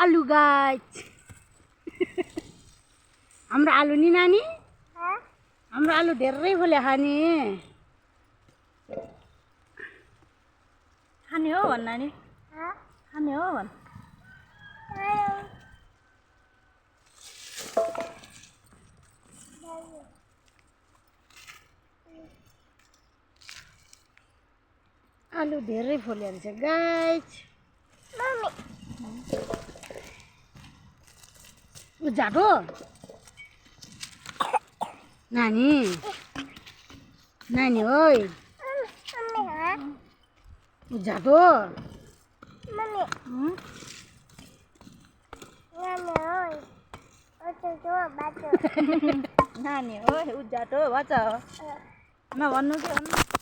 आलु गाइस हाम्रो आलु नि नानी हाम्रो आलु धेरै फल्यो खाने हो भन् नानी खाने हो भन् आलु धेरै फल्यो रहेछ गाइस जाडो नानी नानी ओइ जाडो नानी ओइ जाडो भन्छ नभन्नु के भन्नु